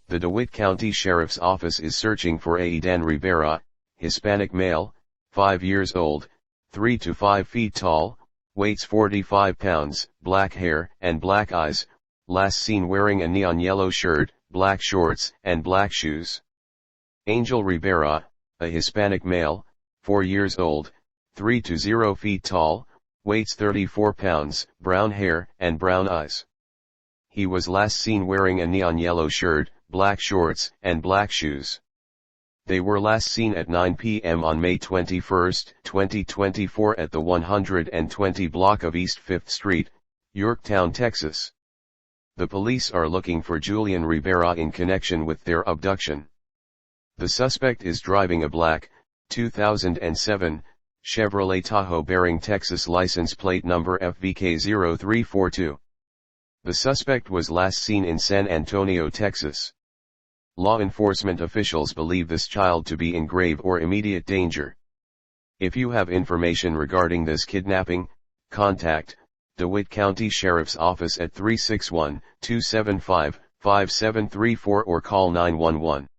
The DeWitt County Sheriff's Office is searching for Aidan Rivera, Hispanic male, 5 years old, 3 to 5 feet tall, weighs 45 pounds, black hair and black eyes, last seen wearing a neon yellow shirt, black shorts and black shoes. Angel Rivera, a Hispanic male, 4 years old, 3 to 0 feet tall, weighs 34 pounds, brown hair and brown eyes. He was last seen wearing a neon yellow shirt, black shorts and black shoes. They were last seen at 9 p.m. on May 21, 2024 at the 120 block of East 5th Street, Yorktown, Texas. The police are looking for Julian Rivera in connection with their abduction. The suspect is driving a black, 2007, Chevrolet Tahoe bearing Texas license plate number FVK0342. The suspect was last seen in San Antonio, Texas. Law enforcement officials believe this child to be in grave or immediate danger. If you have information regarding this kidnapping, contact DeWitt County Sheriff's Office at 361-275-5734 or call 911.